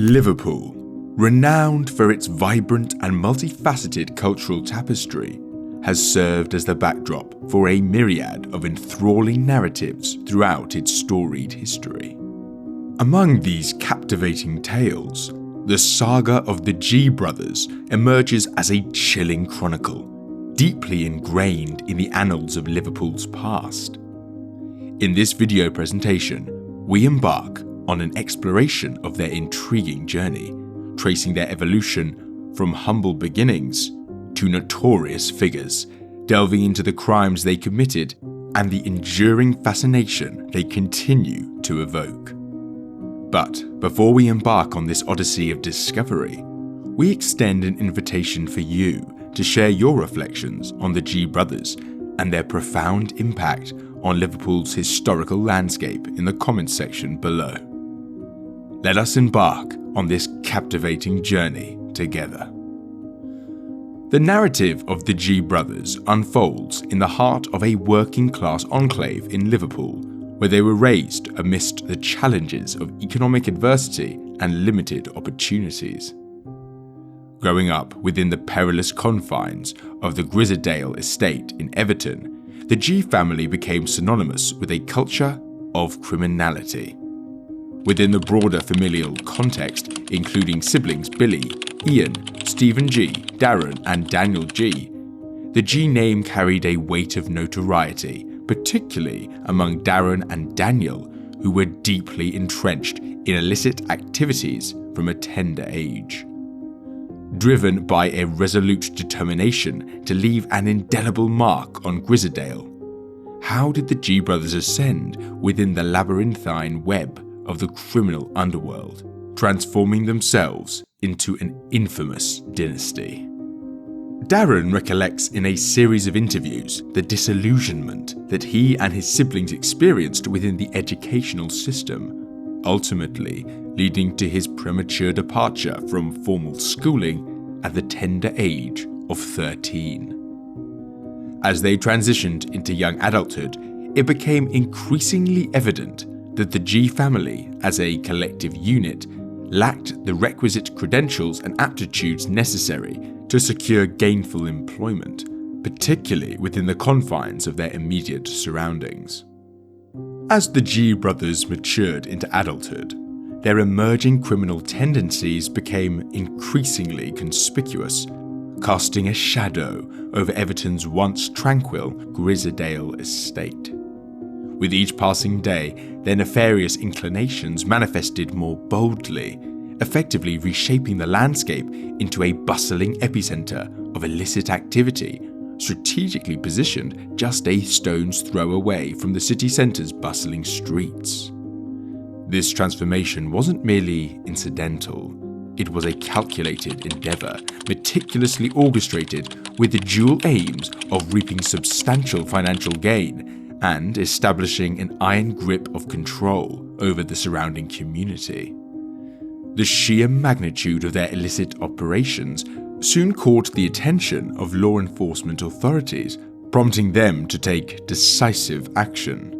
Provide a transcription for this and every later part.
Liverpool, renowned for its vibrant and multifaceted cultural tapestry, has served as the backdrop for a myriad of enthralling narratives throughout its storied history. Among these captivating tales, the saga of the G brothers emerges as a chilling chronicle, deeply ingrained in the annals of Liverpool's past. In this video presentation, we embark on an exploration of their intriguing journey, tracing their evolution from humble beginnings to notorious figures, delving into the crimes they committed and the enduring fascination they continue to evoke. But before we embark on this odyssey of discovery, we extend an invitation for you to share your reflections on the G brothers and their profound impact on Liverpool's historical landscape in the comments section below. Let us embark on this captivating journey together. The narrative of the G brothers unfolds in the heart of a working-class enclave in Liverpool, where they were raised amidst the challenges of economic adversity and limited opportunities. Growing up within the perilous confines of the Grizzdale estate in Everton, the G family became synonymous with a culture of criminality. Within the broader familial context, including siblings Billy, Ian, Stephen G, Darren, and Daniel G, the G name carried a weight of notoriety, particularly among Darren and Daniel, who were deeply entrenched in illicit activities from a tender age. Driven by a resolute determination to leave an indelible mark on Grizzdale, how did the G brothers ascend within the labyrinthine web of the criminal underworld, transforming themselves into an infamous dynasty? Darren recollects in a series of interviews the disillusionment that he and his siblings experienced within the educational system, ultimately leading to his premature departure from formal schooling at the tender age of 13. As they transitioned into young adulthood, it became increasingly evident that the G family, as a collective unit, lacked the requisite credentials and aptitudes necessary to secure gainful employment, particularly within the confines of their immediate surroundings. As the G brothers matured into adulthood, their emerging criminal tendencies became increasingly conspicuous, casting a shadow over Everton's once tranquil Grizzdale estate. With each passing day, their nefarious inclinations manifested more boldly, effectively reshaping the landscape into a bustling epicenter of illicit activity, strategically positioned just a stone's throw away from the city centre's bustling streets. This transformation wasn't merely incidental. It was a calculated endeavor, meticulously orchestrated with the dual aims of reaping substantial financial gain and establishing an iron grip of control over the surrounding community. The sheer magnitude of their illicit operations soon caught the attention of law enforcement authorities, prompting them to take decisive action.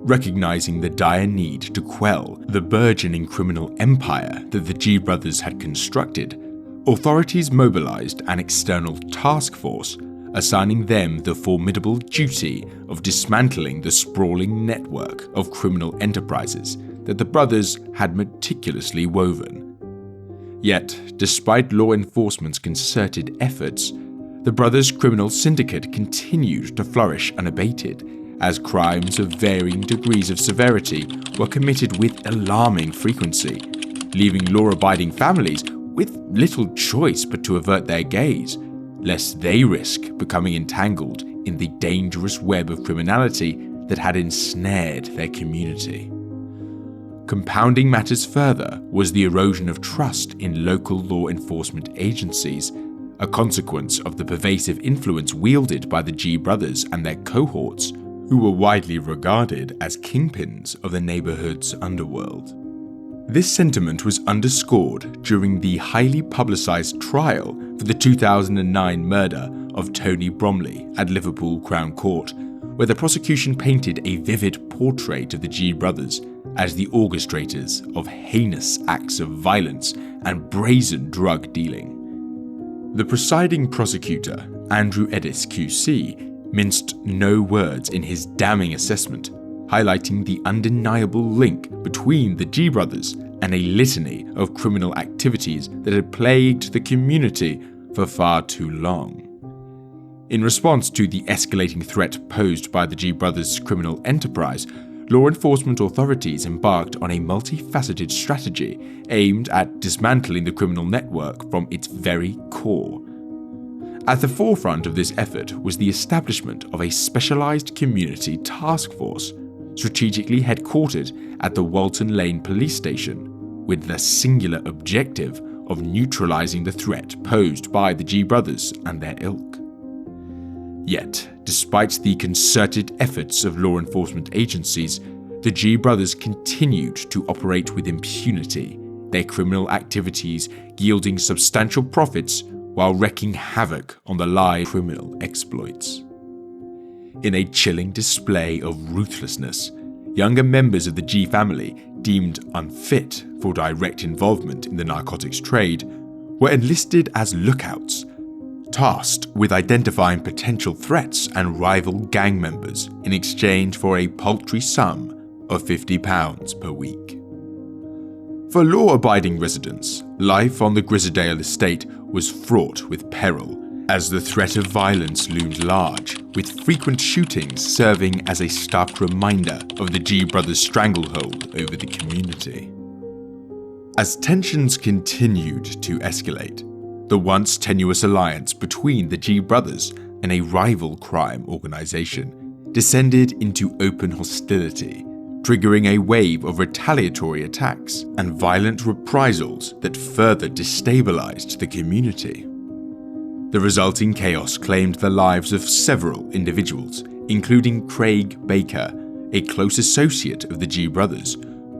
Recognizing the dire need to quell the burgeoning criminal empire that the G brothers had constructed, authorities mobilized an external task force, assigning them the formidable duty of dismantling the sprawling network of criminal enterprises that the brothers had meticulously woven. Yet, despite law enforcement's concerted efforts, the brothers' criminal syndicate continued to flourish unabated, as crimes of varying degrees of severity were committed with alarming frequency, leaving law-abiding families with little choice but to avert their gaze, lest they risk becoming entangled in the dangerous web of criminality that had ensnared their community. Compounding matters further was the erosion of trust in local law enforcement agencies, a consequence of the pervasive influence wielded by the G brothers and their cohorts, who were widely regarded as kingpins of the neighborhood's underworld. This sentiment was underscored during the highly publicized trial for the 2009 murder of Tony Bromley at Liverpool Crown Court, where the prosecution painted a vivid portrait of the G brothers as the orchestrators of heinous acts of violence and brazen drug dealing. The presiding prosecutor, Andrew Eddis QC, minced no words in his damning assessment, highlighting the undeniable link between the G brothers and a litany of criminal activities that had plagued the community for far too long. In response to the escalating threat posed by the G brothers' criminal enterprise, law enforcement authorities embarked on a multifaceted strategy aimed at dismantling the criminal network from its very core. At the forefront of this effort was the establishment of a specialized community task force, strategically headquartered at the Walton Lane police station, with the singular objective of neutralizing the threat posed by the G brothers and their ilk. Yet, despite the concerted efforts of law enforcement agencies, the G brothers continued to operate with impunity, their criminal activities yielding substantial profits while wreaking havoc on the live criminal exploits. In a chilling display of ruthlessness, younger members of the G family, deemed unfit for direct involvement in the narcotics trade, were enlisted as lookouts, tasked with identifying potential threats and rival gang members in exchange for a paltry sum of £50 per week. For law-abiding residents, life on the Grisdale estate was fraught with peril, as the threat of violence loomed large, with frequent shootings serving as a stark reminder of the G brothers' stranglehold over the community. As tensions continued to escalate, the once tenuous alliance between the G brothers and a rival crime organization descended into open hostility, triggering a wave of retaliatory attacks and violent reprisals that further destabilized the community. The resulting chaos claimed the lives of several individuals, including Craig Baker, a close associate of the G brothers,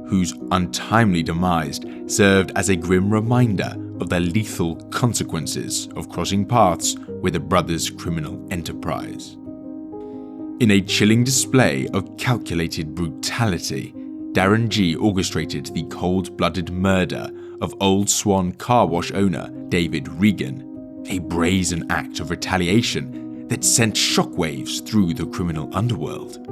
whose untimely demise served as a grim reminder of the lethal consequences of crossing paths with the brothers' criminal enterprise. In a chilling display of calculated brutality, Darren G orchestrated the cold-blooded murder of Old Swan car wash owner David Regan, a brazen act of retaliation that sent shockwaves through the criminal underworld.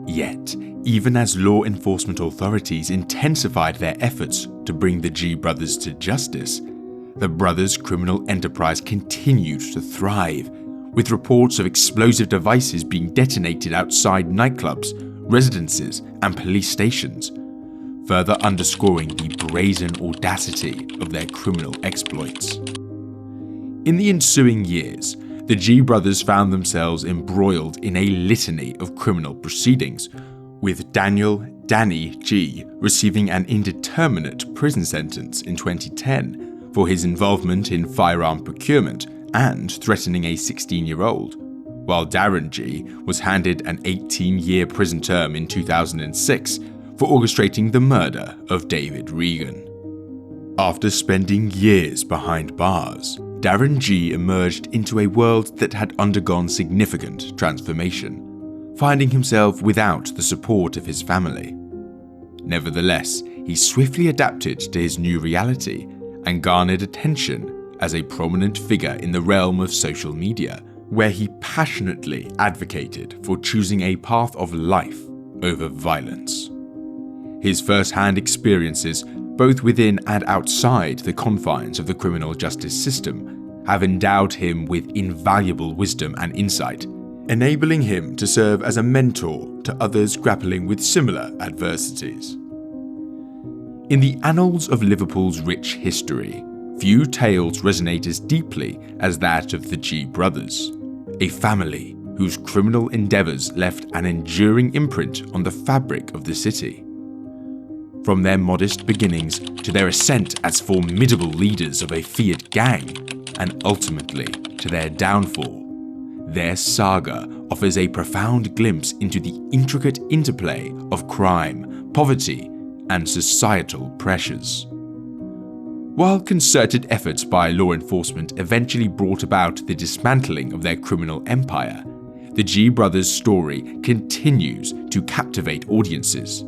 Yet, even as law enforcement authorities intensified their efforts to bring the G brothers to justice, the brothers' criminal enterprise continued to thrive, with reports of explosive devices being detonated outside nightclubs, residences, and police stations, further underscoring the brazen audacity of their criminal exploits. In the ensuing years, the G brothers found themselves embroiled in a litany of criminal proceedings, with Danny G receiving an indeterminate prison sentence in 2010 for his involvement in firearm procurement and threatening a 16-year-old, while Darren G was handed an 18-year prison term in 2006 for orchestrating the murder of David Regan. After spending years behind bars, Darren G emerged into a world that had undergone significant transformation, finding himself without the support of his family. Nevertheless, he swiftly adapted to his new reality and garnered attention as a prominent figure in the realm of social media, where he passionately advocated for choosing a path of life over violence. His first-hand experiences, both within and outside the confines of the criminal justice system, have endowed him with invaluable wisdom and insight, enabling him to serve as a mentor to others grappling with similar adversities. In the annals of Liverpool's rich history, few tales resonate as deeply as that of the G brothers, a family whose criminal endeavours left an enduring imprint on the fabric of the city. From their modest beginnings to their ascent as formidable leaders of a feared gang, and ultimately to their downfall, their saga offers a profound glimpse into the intricate interplay of crime, poverty, and societal pressures. While concerted efforts by law enforcement eventually brought about the dismantling of their criminal empire, the G brothers' story continues to captivate audiences,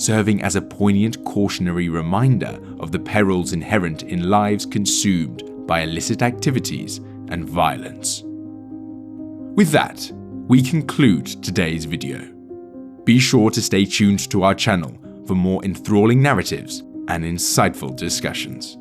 serving as a poignant cautionary reminder of the perils inherent in lives consumed by illicit activities and violence. With that, we conclude today's video. Be sure to stay tuned to our channel for more enthralling narratives and insightful discussions.